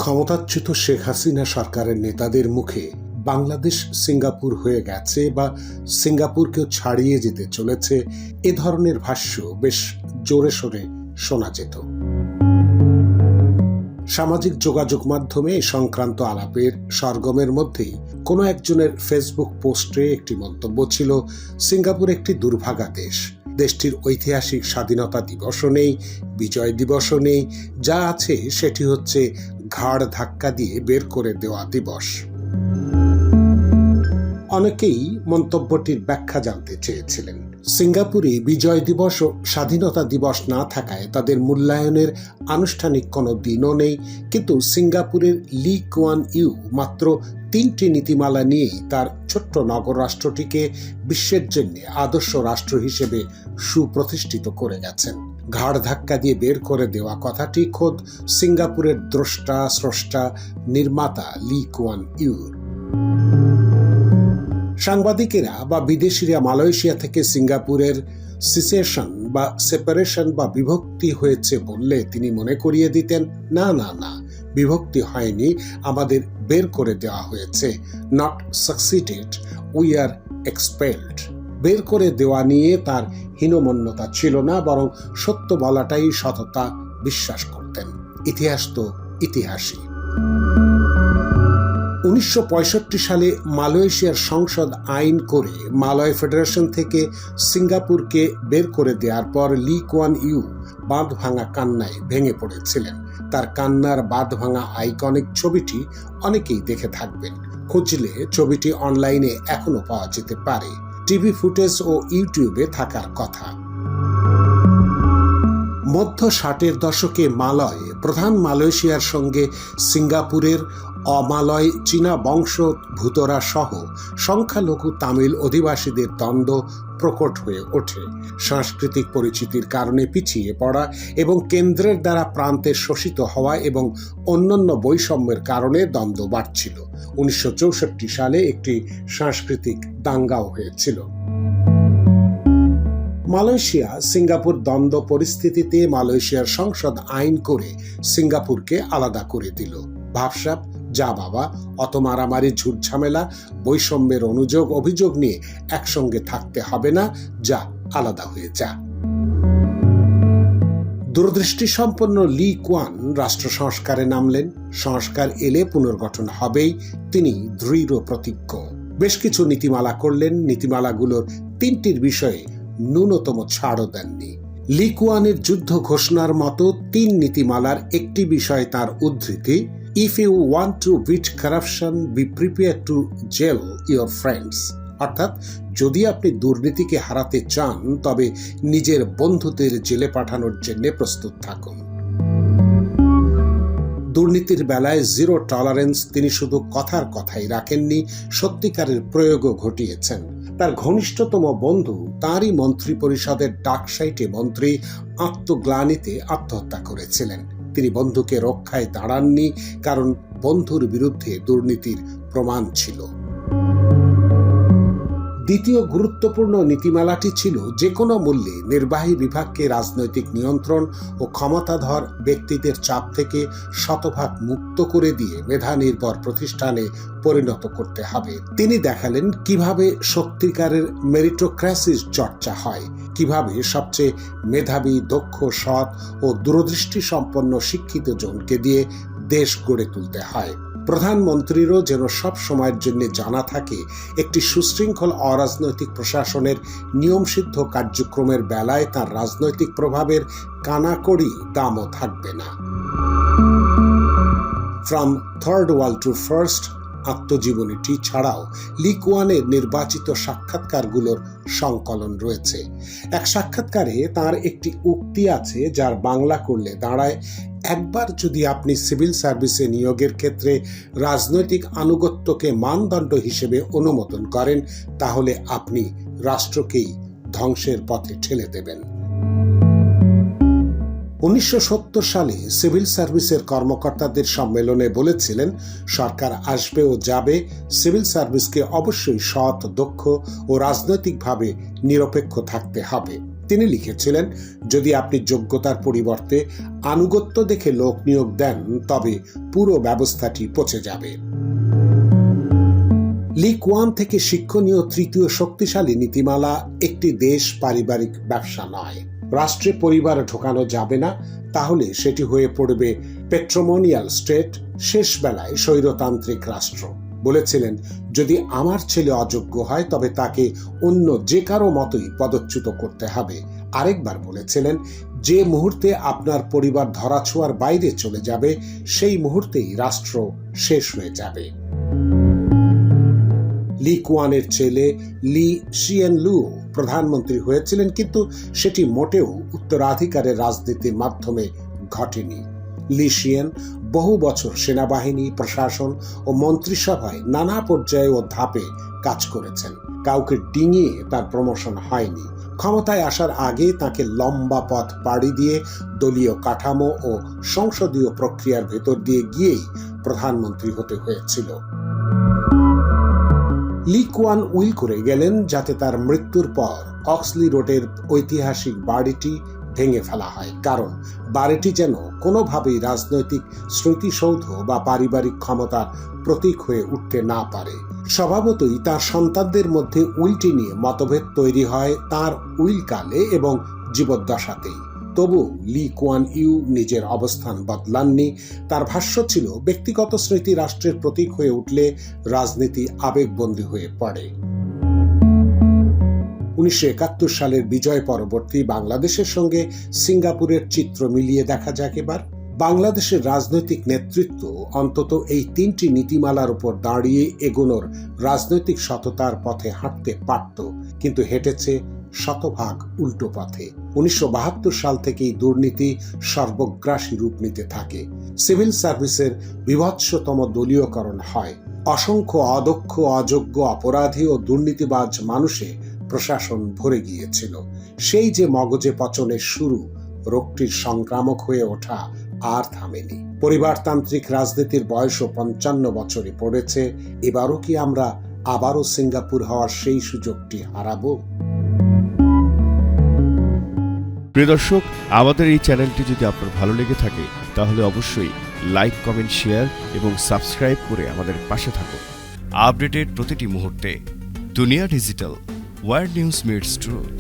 ক্ষমতাচ্যুত শেখ হাসিনা সরকারের নেতাদের মুখে বাংলাদেশ সিঙ্গাপুর হয়ে গেছে বা সিঙ্গাপুরকেও ছাড়িয়ে যেতে চলেছে, এ ধরনের ভাষ্য বেশ জোরে সোরে শোনা যেত। সামাজিক যোগাযোগ মাধ্যমে এই সংক্রান্ত আলাপের সরগমের মধ্যেই কোনো একজনের ফেসবুক পোস্টে একটি মন্তব্য ছিল, সিঙ্গাপুর একটি দুর্ভাগা দেশ, দেশটির ঐতিহাসিক স্বাধীনতা দিবসও নেই, বিজয় দিবসও নেই, যা আছে সেটি হচ্ছে ঘাড় ধাক্কা দিয়ে বের করে দেওয়া দিবস। অনেকেই মন্তব্যটির ব্যাখ্যা জানতে চেয়েছিলেন। সিঙ্গাপুরে বিজয় দিবস ও স্বাধীনতা দিবস না থাকায় তাদের মূল্যায়নের আনুষ্ঠানিক কোনো দিনও নেই, কিন্তু সিঙ্গাপুরের লি কুয়ান ইউ মাত্র 3টি নীতিমালা নিয়েই তার ছোট্ট নগর রাষ্ট্রটিকে বিশ্বের জন্য আদর্শ রাষ্ট্র হিসেবে সুপ্রতিষ্ঠিত করে গেছেন। ঘাড় ধাক্কা দিয়ে বের করে দেওয়া কথাটি খোদ সিঙ্গাপুরের দ্রষ্টা, স্রষ্টা, নির্মাতা লি কুয়ান ইউর। সাংবাদিকেরা বা বিদেশিরা মালয়েশিয়া থেকে সিঙ্গাপুরের সিসেশন বা সেপারেশন বা বিভক্তি হয়েছে বললে তিনি মনে করিয়ে দিতেন, না না না, বিভক্তি হয়নি, আমাদের বের করে দেওয়া হয়েছে। Not succeeded, we are expelled. বের করে দেওয়া নিয়ে তার হীনমন্যতা ছিল না, বরং সত্য বলাটাই সততা বিশ্বাস করতেন। ইতিহাস তো ইতিহাসই। 1965 সালে মালয়েশিয়ার সংসদ আইন করে মালয় ফেডারেশন থেকে সিঙ্গাপুরকে বের করে দেওয়ার পর লি কুয়ান ইউ বাঁধ ভাঙা কান্নায় ভেঙে পড়েছিলেন। তার কান্নার বাঁধ ভাঙা আইকনিক ছবিটি অনেকেই দেখে থাকবেন। খুঁজলে ছবিটি অনলাইনে এখনো পাওয়া যেতে পারে। টিভি ফুটেজ ও ইউটিউবে থাকার কথা। মধ্য 60-এর দশকে মালয় প্রধান মালয়েশিয়ার সঙ্গে সিঙ্গাপুরের অমালয় চীনা বংশোদ্ভূতরা সহ সংখ্যালঘু তামিল অধিবাসীদের দ্বন্দ্ব প্রকট হয়ে ওঠে। সাংস্কৃতিক পরিচিতির কারণে পিছিয়ে পড়া এবং কেন্দ্রের দ্বারা প্রান্তে শোষিত হওয়া এবং অন্যান্য বৈষম্যের কারণে দ্বন্দ্ব বাড়ছিল। 1964 সালে একটি সাংস্কৃতিক দাঙ্গাও হয়েছিল। মালয়েশিয়া সিঙ্গাপুর দ্বন্দ্ব পরিস্থিতিতে মালয়েশিয়ার সংসদ আইন করে সিঙ্গাপুরকে আলাদা করে দিল। ভাবসাব, যা বাবা, অত মারামারি, ঝুটঝামেলা, বৈষম্যের অভিযোগ নিয়ে একসঙ্গে থাকতে হবে না, যা আলাদা হয়ে যা। দূরদৃষ্টি সম্পন্ন লি কুয়ান রাষ্ট্র সংস্কারে নামলেন। সংস্কার এলে পুনর্গঠন হবেই, তিনি দৃঢ় প্রতিজ্ঞ। বেশ কিছু নীতিমালা করলেন। নীতিমালাগুলোর 3টির বিষয়ে ন্যূনতম ছাড়ও দেননি। লি কুয়ানের যুদ্ধ ঘোষণার মতো 3 নীতিমালার একটি বিষয় তার উদ্ধৃতি, if you want to beat corruption, be prepare to jail your friends. অর্থাৎ, যদি আপনি দুর্নীতিকে হারাতে চান তবে নিজের বন্ধুদের জেলে পাঠানোর জন্য প্রস্তুত থাকুন। দুর্নীতির বেলায় জিরো টলারেন্স তিনি শুধু কথার কথাই রাখেননি, সত্যিকারের প্রয়োগও ঘটিয়েছেন। তার ঘনিষ্ঠতম বন্ধু, তাঁরই মন্ত্রী পরিষদের ডাকসাইটে মন্ত্রী আত্মগ্লানিতে আত্মহত্যা করেছিলেন। তিনি বন্ধুকে রক্ষায় দাঁড়াননি, কারণ বন্ধুর বিরুদ্ধে দুর্নীতির প্রমাণ ছিল। দ্বিতীয় গুরুত্বপূর্ণ নীতিমালাটি ছিল যে কোনো মূল্যে নির্বাহী বিভাগকে রাজনৈতিক নিয়ন্ত্রণ ও ক্ষমতাধর ব্যক্তিদের চাপ থেকে শতভাগ মুক্ত করে দিয়ে মেধা নির্ভর প্রতিষ্ঠানে পরিণত করতে হবে। তিনি দেখালেন কিভাবে সত্যিকারের মেরিটোক্রেসির চর্চা হয়, কিভাবে সবচেয়ে মেধাবী, দক্ষ, সৎ ও দূরদৃষ্টি সম্পন্ন শিক্ষিত জনকে দিয়ে দেশ গড়ে তুলতে হয়। প্রধানমন্ত্রীরও যেন সব সময়ের জন্য জানা থাকে, একটি সুশৃঙ্খল অরাজনৈতিক প্রশাসনের নিয়মসিদ্ধ কার্যক্রমের বেলায় তার রাজনৈতিক প্রভাবের কানাকড়ি দামও থাকবে না। From third world to first আত্মজীবনীটি ছাড়াও লি কুয়ানের নির্বাচিত সাক্ষাৎকারগুলোর সংকলন রয়েছে। এক সাক্ষাৎকারে তার একটি উক্তি আছে, যার বাংলা করলে দাঁড়ায়, একবার যদি আপনি সিভিল সার্ভিসে নিয়োগের ক্ষেত্রে রাজনৈতিক আনুগত্যকে মানদণ্ড হিসেবে অনুমোদন করেন, তাহলে আপনি রাষ্ট্রকেই ধ্বংসের পথে ঠেলে দেবেন। 1970 সালে সিভিল সার্ভিসের কর্মকর্তাদের সম্মেলনে বলেছিলেন, সরকার আসবে ও যাবে, সিভিল সার্ভিসকে অবশ্যই সৎ, দক্ষ ও রাজনৈতিকভাবে নিরপেক্ষ থাকতে হবে। তিনি লিখেছিলেন, যদি আপনি যোগ্যতার পরিবর্তে আনুগত্য দেখে লোক নিয়োগ দেন তবে পুরো ব্যবস্থাটি পচে যাবে। লি কুয়ান থেকে শিক্ষণীয় তৃতীয় শক্তিশালী নীতিমালা একটি দেশ পারিবারিক ব্যবসা নয়। রাষ্ট্রে পরিবার ঢোকানো যাবে না, তাহলে সেটি হয়ে পড়বে পেট্রোমোনিয়াল স্টেট, শেষ বেলায় স্বৈরতান্ত্রিক রাষ্ট্র। বলেছিলেন, যদি আমার ছেলে অযোগ্য হয় তবে তাকে অন্য যে কারো মতোই পদচ্যুত করতে হবে। আরেকবার বলেছিলেন, যে মুহূর্তে আপনার পরিবার ধরাছোঁয়ার বাইরে চলে যাবে সেই মুহূর্তেই রাষ্ট্র শেষ হয়ে যাবে। লি কুয়ানের ছেলে লি শিয়েন লু প্রধানমন্ত্রী হয়েছিলেন, কিন্তু সেটি মোটেও উত্তরাধিকারের রাজনীতির মাধ্যমে ঘটেনি। লি শিয়েন বহু বছর সেনাবাহিনী, প্রশাসন ও মন্ত্রিসভায় নানা পর্যায়ে ও ধাপে কাজ করেছেন। কাউকে ডিঙিয়ে তার প্রমোশন হয়নি। ক্ষমতায় আসার আগে তাকে লম্বা পথ পাড়ি দিয়ে দলীয় কাঠামো ও সংসদীয় প্রক্রিয়ার ভেতর দিয়ে গিয়েই প্রধানমন্ত্রী হতে হয়েছিল। লি কুয়ান উইল করে গেলেন যাতে তার মৃত্যুর পর অক্সলি রোডের ঐতিহাসিক বাড়িটি ভেঙে ফেলা হয়, কারণ বাড়িটি যেন কোনোভাবেই রাজনৈতিক স্মৃতিসৌধ বা পারিবারিক ক্ষমতার প্রতীক হয়ে উঠতে না পারে। স্বভাবতই তার সন্তানদের মধ্যে উইলটি নিয়ে মতভেদ তৈরি হয় তার উইলকালে এবং জীবদ্দশাতেই। তবু লি কুয়ান ইউ নিজের অবস্থান বদলাননি। তার ভাষ্য ছিল, ব্যক্তিগত স্মৃতি রাষ্ট্রের প্রতীক হয়ে উঠলে রাজনীতি আবেগবন্দী হয়ে পড়ে। 1971 সালের বিজয় পরবর্তী বাংলাদেশের সঙ্গে সিঙ্গাপুরের চিত্র মিলিয়ে দেখা যাক এবার। বাংলাদেশের রাজনৈতিক নেতৃত্ব অন্তত এই তিনটি নীতিমালার উপর দাঁড়িয়ে এগোনোর রাজনৈতিক সততার পথে হাঁটতে পারত, কিন্তু হেঁটেছে শতভাগ উল্টো পথে। 1972 সাল থেকেই দুর্নীতি সর্বগ্রাসী রূপ নিতে থাকে। সিভিল সার্ভিসের বিভৎসতম দলীয়করণ হয়। অসংখ্য অদক্ষ, অযোগ্য, অপরাধী ও দুর্নীতিবাজ মানুষে প্রশাসন ভরে গিয়েছিল। সেই যে মগজে পচনের শুরু, রোগটির সংক্রামক হয়ে ওঠা আর থামেনি। পরিবারতান্ত্রিক রাজনীতির বয়সও 55 বছরে পড়েছে। এবারও কি আমরা আবারও সিঙ্গাপুর হওয়ার সেই সুযোগটি হারাবো? প্রিয় দর্শক, আমাদের এই চ্যানেলটি যদি আপনার ভালো লেগে থাকে তাহলে অবশ্যই লাইক, কমেন্ট, শেয়ার এবং সাবস্ক্রাইব করে আমাদের পাশে থাকুন। আপডেটের প্রতিটি মুহূর্তে দুনিয়া digital, world news meets truth.